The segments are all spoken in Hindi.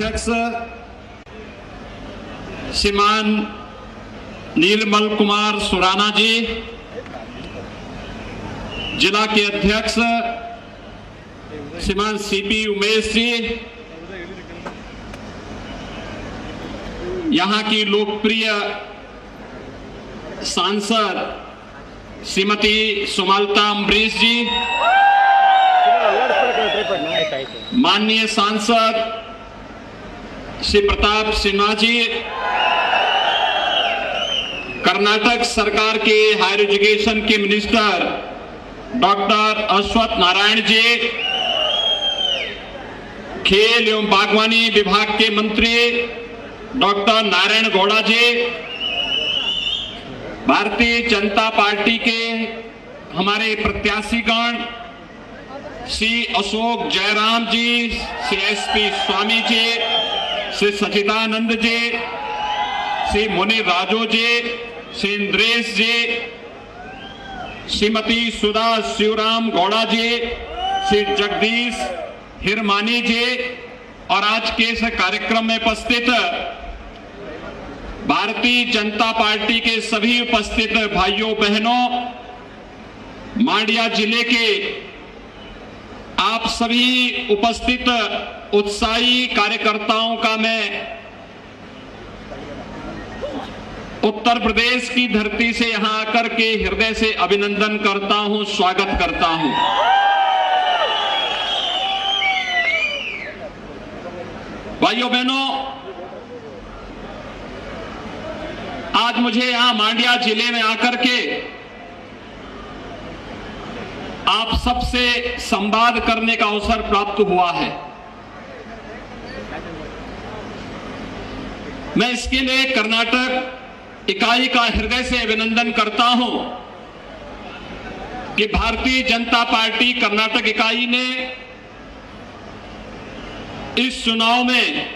अध्यक्ष श्रीमान नीलमल कुमार सुराना जी, जिला के अध्यक्ष श्रीमान सीपी उमेश जी, यहां की लोकप्रिय सांसद श्रीमती सुमलता अम्बरीश जी, माननीय सांसद श्री प्रताप सिन्हा जी, कर्नाटक सरकार के हायर एजुकेशन के मिनिस्टर डॉक्टर अश्वत्थ नारायण जी, खेल एवं बागवानी विभाग के मंत्री डॉक्टर नारायण गौड़ा जी, भारतीय जनता पार्टी के हमारे प्रत्याशीगण श्री अशोक जयराम जी, श्री एसपी स्वामी जी, श्री सचिदानंद जी, श्री मुनि राजो जी, श्री इंद्रेश जी, श्रीमती सुधा शिवराम गौड़ा जी, श्री जगदीश हिरमानी जी और आज के इस कार्यक्रम में उपस्थित भारतीय जनता पार्टी के सभी उपस्थित भाइयों बहनों, मांड्या जिले के आप सभी उपस्थित उत्साही कार्यकर्ताओं का मैं उत्तर प्रदेश की धरती से यहां आकर के हृदय से अभिनंदन करता हूं, स्वागत करता हूं। भाइयों बहनों, आज मुझे यहां मांड्या जिले में आकर के आप सबसे संवाद करने का अवसर प्राप्त हुआ है। मैं इसके लिए कर्नाटक इकाई का हृदय से अभिनंदन करता हूं कि भारतीय जनता पार्टी कर्नाटक इकाई ने इस चुनाव में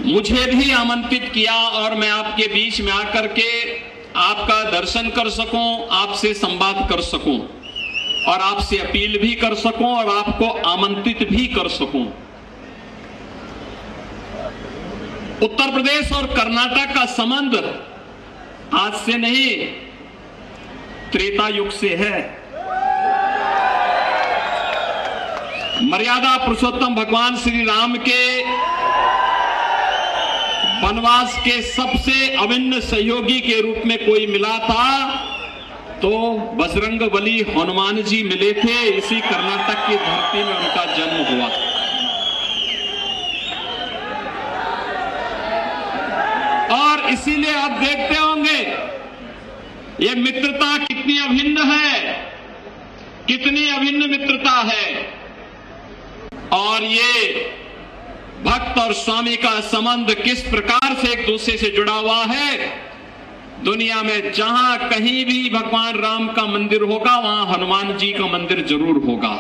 मुझे भी आमंत्रित किया और मैं आपके बीच में आकर के आपका दर्शन कर सकूं, आपसे संवाद कर सकूं और आपसे अपील भी कर सकूं और आपको आमंत्रित भी कर सकूं। उत्तर प्रदेश और कर्नाटक का संबंध आज से नहीं, त्रेता युग से है। मर्यादा पुरुषोत्तम भगवान श्री राम के वनवास के सबसे अभिन्न सहयोगी के रूप में कोई मिला था तो बजरंगबली हनुमान जी मिले थे। इसी कर्नाटक की धरती में उनका जन्म हुआ। और इसीलिए आप देखते होंगे ये मित्रता कितनी अभिन्न है, कितनी अभिन्न मित्रता है। और ये भक्त और स्वामी का संबंध किस प्रकार से एक दूसरे से जुड़ा हुआ है। दुनिया में जहां कहीं भी भगवान राम का मंदिर होगा वहां हनुमान जी का मंदिर जरूर होगा।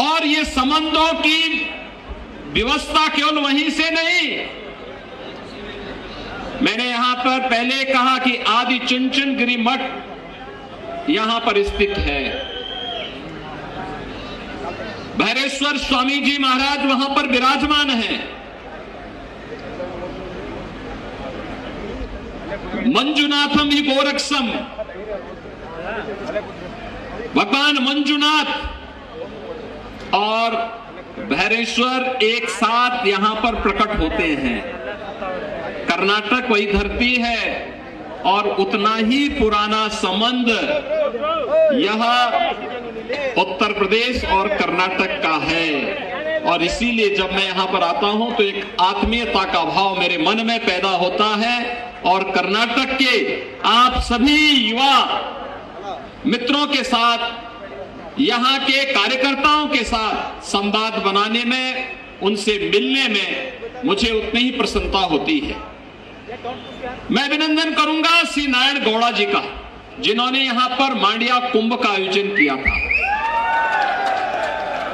और ये संबंधों की व्यवस्था केवल वहीं से नहीं, मैंने यहां पर पहले कहा कि आदि चुनचुनगिरी मठ यहां पर स्थित है। भैरेश्वर स्वामी जी महाराज वहां पर विराजमान हैं। मंजुनाथम ही गोरक्षम, भगवान मंजुनाथ और भैरेश्वर एक साथ यहां पर प्रकट होते हैं। कर्नाटक वही धरती है और उतना ही पुराना संबंध यह उत्तर प्रदेश और कर्नाटक का है। और इसीलिए जब मैं यहां पर आता हूं तो एक आत्मीयता का भाव मेरे मन में पैदा होता है। और कर्नाटक के आप सभी युवा मित्रों के साथ, यहां के कार्यकर्ताओं के साथ संवाद बनाने में, उनसे मिलने में मुझे उतनी ही प्रसन्नता होती है। मैं अभिनंदन करूंगा श्री नारायण गौड़ा जी का, जिन्होंने यहां पर मांड्या कुंभ का आयोजन किया था।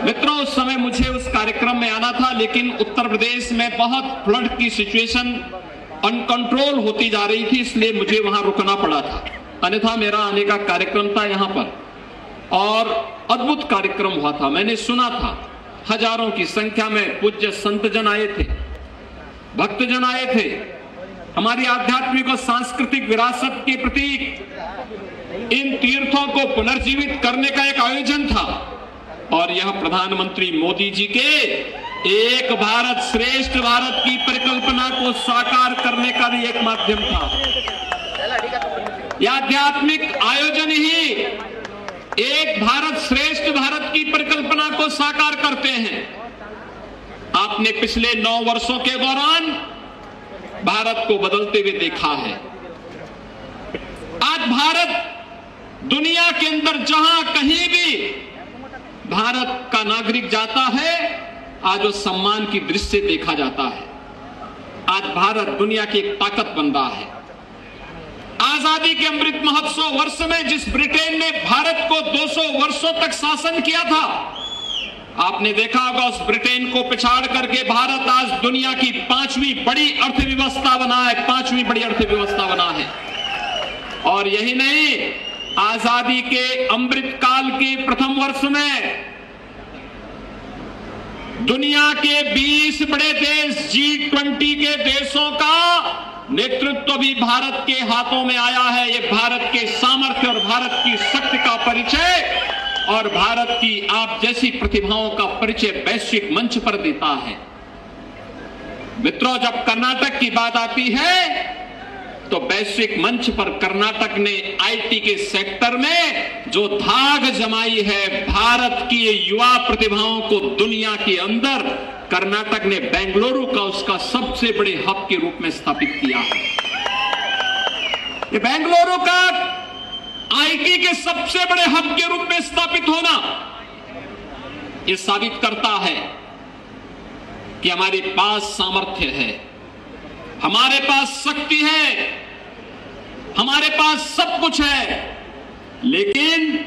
मित्रों, उस समय मुझे उस कार्यक्रम में आना था, लेकिन उत्तर प्रदेश में बहुत फ्लड की सिचुएशन अनकंट्रोल होती जा रही थी, इसलिए मुझे वहां रुकना पड़ा था। अन्यथा मेरा आने का कार्यक्रम था यहां पर। और अद्भुत कार्यक्रम हुआ था। मैंने सुना था, हजारों की संख्या में पूज्य संतजन आए थे, भक्तजन आए थे। हमारी आध्यात्मिक और सांस्कृतिक विरासत के प्रतीक इन तीर्थों को पुनर्जीवित करने का एक आयोजन था और यह प्रधानमंत्री मोदी जी के एक भारत श्रेष्ठ भारत की परिकल्पना को साकार करने का भी एक माध्यम था। यह आध्यात्मिक आयोजन ही एक भारत श्रेष्ठ भारत की परिकल्पना को साकार करते हैं। आपने पिछले 9 वर्षों के दौरान भारत को बदलते हुए देखा है। आज भारत दुनिया के अंदर जहां कहीं भी भारत का नागरिक जाता है, आज वो सम्मान की दृष्टि से देखा जाता है। आज भारत दुनिया की एक ताकत बन रहा है। आजादी के अमृत महोत्सव वर्ष में जिस ब्रिटेन ने भारत को 200 वर्षों तक शासन किया था, आपने देखा होगा उस ब्रिटेन को पिछाड़ करके भारत आज दुनिया की 5वीं बड़ी अर्थव्यवस्था बना है, 5वीं बड़ी अर्थव्यवस्था बना है। और यही नहीं, आजादी के अमृत काल के प्रथम वर्ष में दुनिया के 20 बड़े देश G20 के देशों का नेतृत्व भी भारत के हाथों में आया है। ये भारत के सामर्थ्य और भारत की शक्ति का परिचय और भारत की आप जैसी प्रतिभाओं का परिचय वैश्विक मंच पर देता है। मित्रों, जब कर्नाटक की बात आती है तो वैश्विक मंच पर कर्नाटक ने आईटी के सेक्टर में जो धाक जमाई है, भारत की युवा प्रतिभाओं को दुनिया के अंदर कर्नाटक ने बेंगलुरु का उसका सबसे बड़े हब के रूप में स्थापित किया है। ये बेंगलुरु का आईटी के सबसे बड़े हब के रूप में स्थापित होना ये साबित करता है कि हमारे पास सामर्थ्य है, हमारे पास शक्ति है, हमारे पास सब कुछ है। लेकिन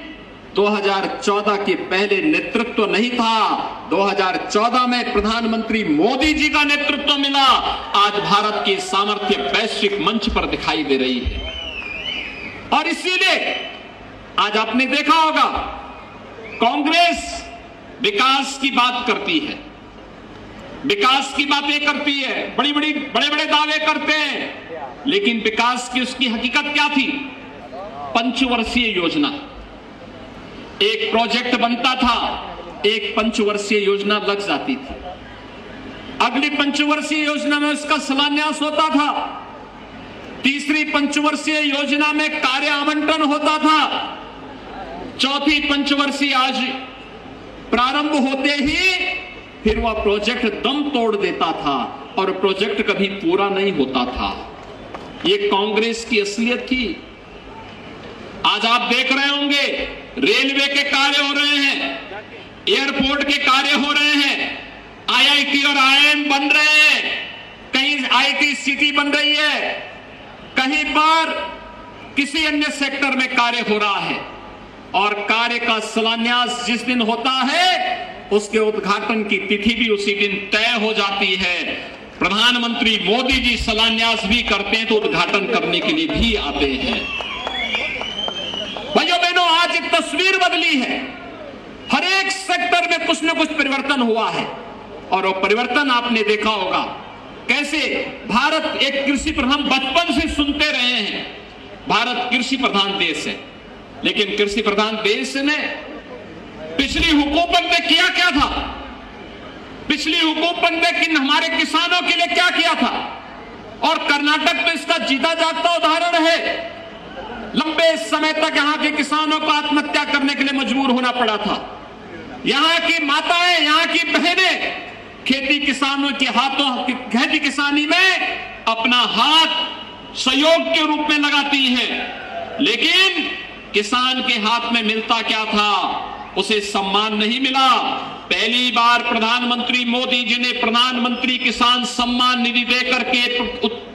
2014 के पहले नेतृत्व नहीं था। 2014 में प्रधानमंत्री मोदी जी का नेतृत्व मिला। आज भारत की सामर्थ्य वैश्विक मंच पर दिखाई दे रही है और इसीलिए आज आपने देखा होगा कांग्रेस विकास की बात करती है, विकास की बातें करती है, बड़े बड़े दावे करते हैं, लेकिन विकास की उसकी हकीकत क्या थी? पंचवर्षीय योजना, एक प्रोजेक्ट बनता था, एक पंचवर्षीय योजना लग जाती थी, अगली पंचवर्षीय योजना में उसका शिलान्यास होता था, तीसरी पंचवर्षीय योजना में कार्य आवंटन होता था, चौथी पंचवर्षीय आज प्रारंभ होते ही फिर वह प्रोजेक्ट दम तोड़ देता था और प्रोजेक्ट कभी पूरा नहीं होता था। ये कांग्रेस की असलियत थी। आज आप देख रहे होंगे रेलवे के कार्य हो रहे हैं, एयरपोर्ट के कार्य हो रहे हैं, आईआईटी और आईआईएम बन रहे हैं, कहीं आईटी सिटी बन रही है, कहीं पर किसी अन्य सेक्टर में कार्य हो रहा है और कार्य का शिलान्यास जिस दिन होता है उसके उद्घाटन की तिथि भी उसी दिन तय हो जाती है। प्रधानमंत्री मोदी जी शिलान्यास भी करते हैं तो उद्घाटन करने के लिए भी आते हैं। भाइयों बहनों, आज एक तस्वीर बदली है, हर एक सेक्टर में कुछ न कुछ परिवर्तन हुआ है और वो परिवर्तन आपने देखा होगा कैसे भारत एक कृषि प्रधान, बचपन से सुनते रहे हैं भारत कृषि प्रधान देश है, लेकिन कृषि प्रधान देश ने पिछली हुकूमत में किया क्या था? पिछली हुकूमत ने हमारे किसानों के लिए क्या किया था? और कर्नाटक तो इसका जीता जागता उदाहरण है। लंबे समय तक यहाँ के किसानों को आत्महत्या करने के लिए मजबूर होना पड़ा था। यहाँ की माताएं, यहाँ की बहनें खेती किसानों के हाथों खेती किसानी में अपना हाथ सहयोग के रूप में लगाती हैं, लेकिन किसान के हाथ में मिलता क्या था? उसे सम्मान नहीं मिला। पहली बार प्रधानमंत्री मोदी जी ने प्रधानमंत्री किसान सम्मान निधि देकर के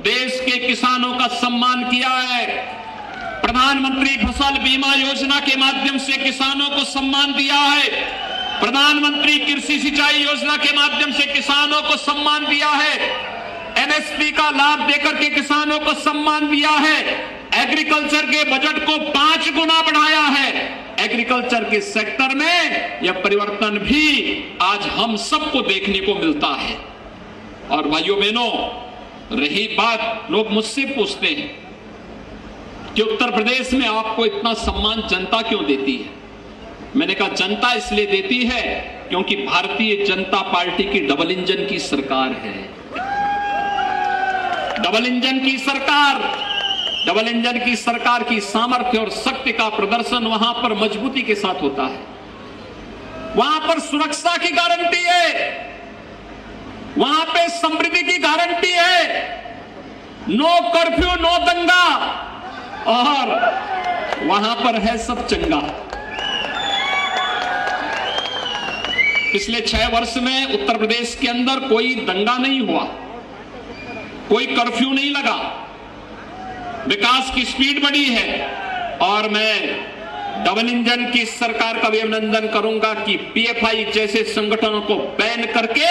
देश के किसानों का सम्मान किया है। प्रधानमंत्री फसल बीमा योजना के माध्यम से किसानों को सम्मान दिया है। प्रधानमंत्री कृषि सिंचाई योजना के माध्यम से किसानों को सम्मान दिया है। एमएसपी का लाभ देकर के किसानों को सम्मान दिया है। एग्रीकल्चर के बजट को 5 गुना बढ़ाया है। एग्रीकल्चर के सेक्टर में यह परिवर्तन भी आज हम सबको देखने को मिलता है। और भाइयों बहनों, रही बात, लोग मुझसे पूछते हैं कि उत्तर प्रदेश में आपको इतना सम्मान जनता क्यों देती है। मैंने कहा जनता इसलिए देती है क्योंकि भारतीय जनता पार्टी की डबल इंजन की सरकार है। डबल इंजन की सरकार की सामर्थ्य और शक्ति का प्रदर्शन वहां पर मजबूती के साथ होता है। वहां पर सुरक्षा की गारंटी है, वहां पे समृद्धि की गारंटी है, नो कर्फ्यू नो दंगा, और वहां पर है सब चंगा। पिछले 6 वर्ष में उत्तर प्रदेश के अंदर कोई दंगा नहीं हुआ, कोई कर्फ्यू नहीं लगा, विकास की स्पीड बढ़ी है। और मैं डबल इंजन की सरकार का भी अभिनंदन करूंगा कि पीएफआई जैसे संगठनों को बैन करके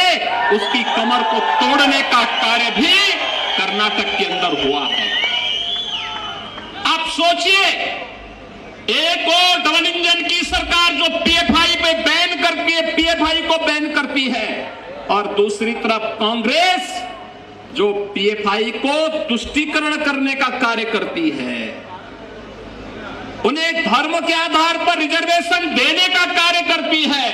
उसकी कमर को तोड़ने का कार्य भी कर्नाटक के अंदर हुआ है। आप सोचिए, एक और डबल इंजन की सरकार जो पीएफआई पे बैन करती है, पीएफआई को बैन करती है, और दूसरी तरफ कांग्रेस जो पीएफआई को तुष्टीकरण करने का कार्य करती है, उन्हें धर्म के आधार पर रिजर्वेशन देने का कार्य करती है,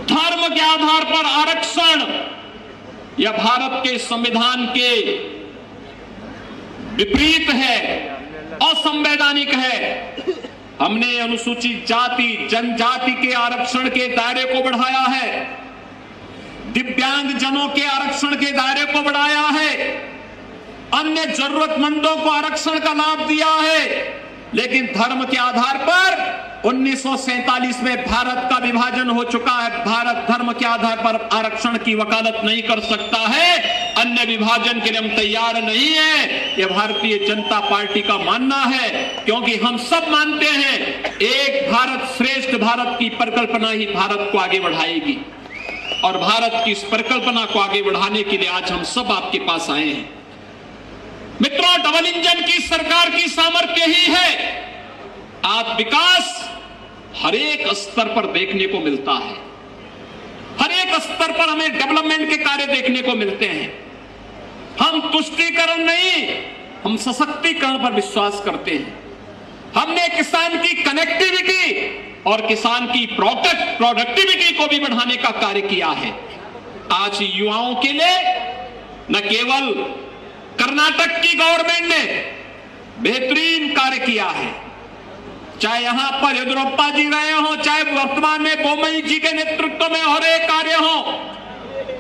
धर्म के आधार पर आरक्षण, यह भारत के संविधान के विपरीत है, असंवैधानिक है। हमने अनुसूचित जाति जनजाति के आरक्षण के दायरे को बढ़ाया है, दिव्यांग जनों के आरक्षण के दायरे को बढ़ाया है, अन्य जरूरतमंदों को आरक्षण का लाभ दिया है। लेकिन धर्म के आधार पर 1947 में भारत का विभाजन हो चुका है। भारत धर्म के आधार पर आरक्षण की वकालत नहीं कर सकता है। अन्य विभाजन के लिए हम तैयार नहीं है, यह भारतीय जनता पार्टी का मानना है, क्योंकि हम सब मानते हैं एक भारत श्रेष्ठ भारत की परिकल्पना ही भारत को आगे बढ़ाएगी। और भारत की इस परिकल्पना को आगे बढ़ाने के लिए आज हम सब आपके पास आए हैं। मित्रों, डबल इंजन की सरकार की सामर्थ्य ही है आज विकास हर एक स्तर पर देखने को मिलता है। हर एक स्तर पर हमें डेवलपमेंट के कार्य देखने को मिलते हैं। हम तुष्टीकरण नहीं, हम सशक्तिकरण पर विश्वास करते हैं। हमने किसान की कनेक्टिविटी और किसान की प्रोडक्टिविटी को भी बढ़ाने का कार्य किया है। आज युवाओं के लिए न केवल कर्नाटक की गवर्नमेंट ने बेहतरीन कार्य किया है, चाहे यहां पर येदियुरप्पा जी रहे हो, चाहे वर्तमान में बोम्मई जी के नेतृत्व में हो रहे कार्य हो,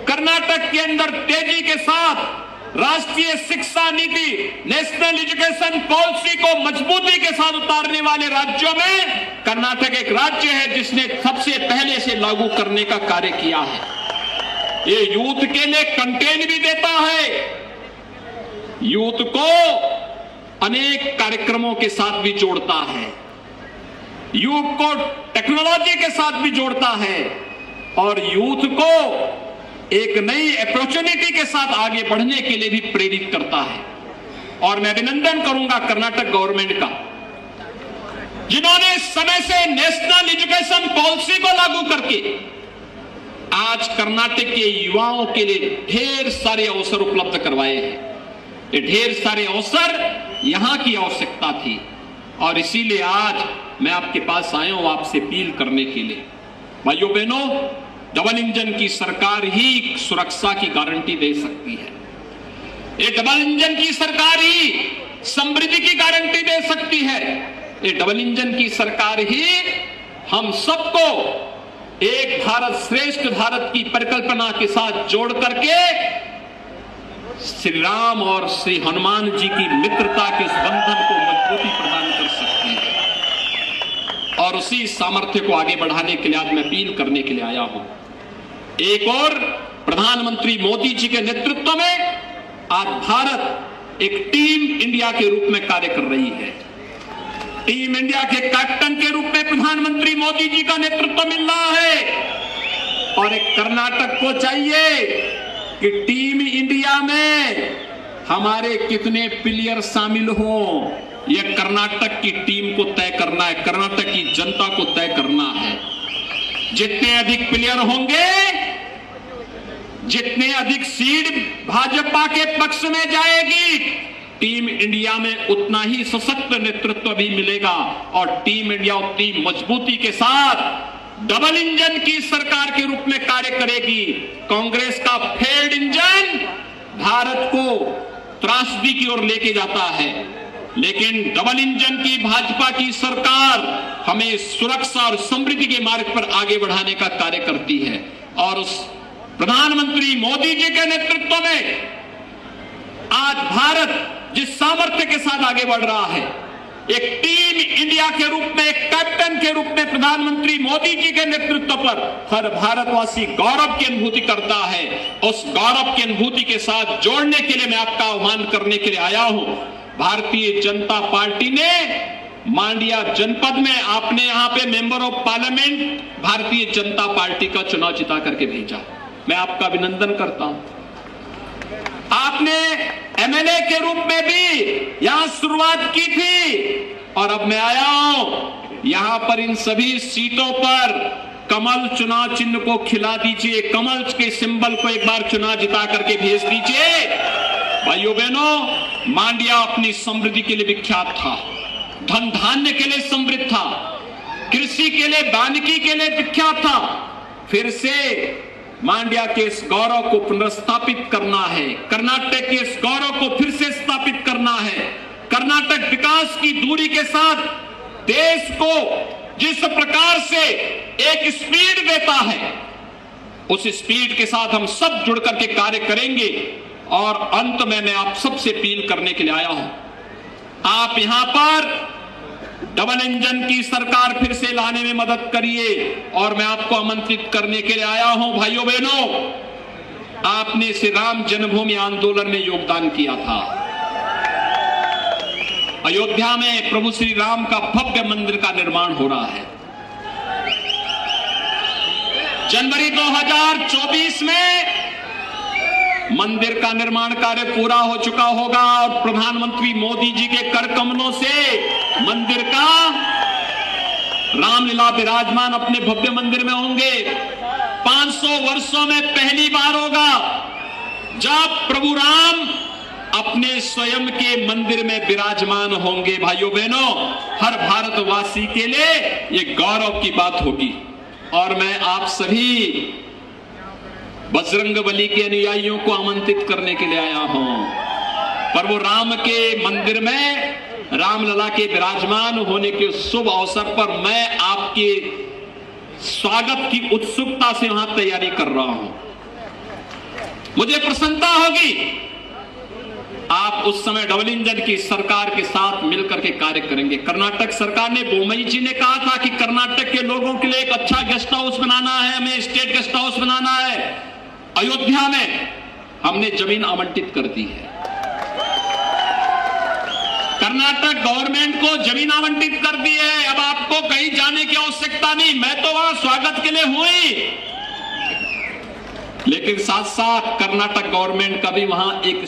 कर्नाटक के अंदर तेजी के साथ राष्ट्रीय शिक्षा नीति, नेशनल एजुकेशन पॉलिसी को मजबूती के साथ उतारने वाले राज्यों में कर्नाटक एक राज्य है जिसने सबसे पहले से लागू करने का कार्य किया है। ये यूथ के लिए कंटेंट भी देता है, यूथ को अनेक कार्यक्रमों के साथ भी जोड़ता है, यूथ को टेक्नोलॉजी के साथ भी जोड़ता है, और यूथ को एक नई अपॉर्चुनिटी के साथ आगे बढ़ने के लिए भी प्रेरित करता है। और मैं अभिनंदन करूंगा कर्नाटक गवर्नमेंट का, जिन्होंने समय से नेशनल एजुकेशन पॉलिसी को लागू करके आज कर्नाटक के युवाओं के लिए ढेर सारे अवसर उपलब्ध करवाए हैं। ये ढेर सारे अवसर यहां की आवश्यकता थी, और इसीलिए आज मैं आपके पास आया हूं आपसे अपील करने के लिए। भाइयों बहनों, डबल इंजन की सरकार ही सुरक्षा की गारंटी दे सकती है। ये डबल इंजन की सरकार ही समृद्धि की गारंटी दे सकती है। ये डबल इंजन की सरकार ही हम सबको एक भारत श्रेष्ठ भारत की परिकल्पना के साथ जोड़ करके श्री राम और श्री हनुमान जी की मित्रता के उस बंधन को मजबूती प्रदान कर सकती है। और उसी सामर्थ्य को आगे बढ़ाने के लिए आज मैं अपील करने के लिए आया हूं। एक और प्रधानमंत्री मोदी जी के नेतृत्व में आज भारत एक टीम इंडिया के रूप में कार्य कर रही है। टीम इंडिया के कैप्टन के रूप में प्रधानमंत्री मोदी जी का नेतृत्व मिल रहा है। और एक कर्नाटक को चाहिए कि टीम इंडिया में हमारे कितने प्लेयर शामिल हों, यह कर्नाटक की टीम को तय करना है, कर्नाटक की जनता को तय करना है। जितने अधिक प्लेयर होंगे, जितने अधिक सीट भाजपा के पक्ष में जाएगी, टीम इंडिया में उतना ही सशक्त नेतृत्व भी मिलेगा और टीम इंडिया उतनी मजबूती के साथ डबल इंजन की सरकार के रूप में कार्य करेगी। कांग्रेस का फेल्ड इंजन भारत को त्रासदी की ओर लेके जाता है, लेकिन डबल इंजन की भाजपा की सरकार हमें सुरक्षा और समृद्धि के मार्ग पर आगे बढ़ाने का कार्य करती है। और उस प्रधानमंत्री मोदी जी के नेतृत्व में आज भारत जिस सामर्थ्य के साथ आगे बढ़ रहा है, एक टीम इंडिया के रूप में, एक कैप्टन के रूप में प्रधानमंत्री मोदी जी के नेतृत्व पर हर भारतवासी गौरव की अनुभूति करता है। उस गौरव की अनुभूति के साथ जोड़ने के लिए मैं आपका आह्वान करने के लिए आया हूं। भारतीय जनता पार्टी ने मांड्या जनपद में आपने यहां पे member of parliament Bharatiya Janata party का चुनाव जिता करके भेजा, मैं आपका अभिनंदन करता हूं। आपने एमएलए के रूप में भी यहां शुरुआत की थी और अब मैं आया हूं यहां पर इन सभी सीटों पर कमल चुनाव चिन्ह को खिला दीजिए, कमल के सिंबल को एक बार चुनाव जिता करके भेज दीजिए। भाइयों बहनों, मांड्या अपनी समृद्धि के लिए विख्यात था, धन धान्य के लिए समृद्ध था, कृषि के लिए, वानिकी के लिए विख्यात था। फिर से मांड्या के इस गौरव को पुनर्स्थापित करना है, कर्नाटक के इस गौरव को फिर से स्थापित करना है। कर्नाटक विकास की दूरी के साथ देश को जिस प्रकार से एक स्पीड देता है, उस स्पीड के साथ हम सब जुड़ करके कार्य करेंगे। और अंत में मैं आप सबसे अपील करने के लिए आया हूं, आप यहां पर डबल इंजन की सरकार फिर से लाने में मदद करिए। और मैं आपको आमंत्रित करने के लिए आया हूं, भाइयों बहनों, आपने श्री राम जन्मभूमि आंदोलन में योगदान किया था। अयोध्या में प्रभु श्री राम का भव्य मंदिर का निर्माण हो रहा है। जनवरी 2024 में मंदिर का निर्माण कार्य पूरा हो चुका होगा और प्रधानमंत्री मोदी जी के कर कमलों से मंदिर का रामलीला विराजमान अपने भव्य मंदिर में होंगे। 500 वर्षों में पहली बार होगा जब प्रभु राम अपने स्वयं के मंदिर में विराजमान होंगे। भाइयों बहनों, हर भारतवासी के लिए ये गौरव की बात होगी। और मैं आप सभी बजरंगबली के अनुयायियों को आमंत्रित करने के लिए आया हूं। पर वो राम के मंदिर में रामलला के विराजमान होने के शुभ अवसर पर मैं आपके स्वागत की उत्सुकता से वहां तैयारी कर रहा हूं। मुझे प्रसन्नता होगी आप उस समय डबल इंजन की सरकार के साथ मिलकर के कार्य करेंगे। कर्नाटक सरकार ने, बोमई जी ने कहा था कि कर्नाटक के लोगों के लिए एक अच्छा गेस्ट हाउस बनाना है, हमें स्टेट गेस्ट हाउस बनाना है। अयोध्या में हमने जमीन आवंटित कर दी है, कर्नाटक गवर्नमेंट को जमीन आवंटित कर दी है। अब आपको कहीं जाने की आवश्यकता नहीं, मैं तो वहां स्वागत के लिए हुई, लेकिन साथ साथ कर्नाटक गवर्नमेंट का भी वहां एक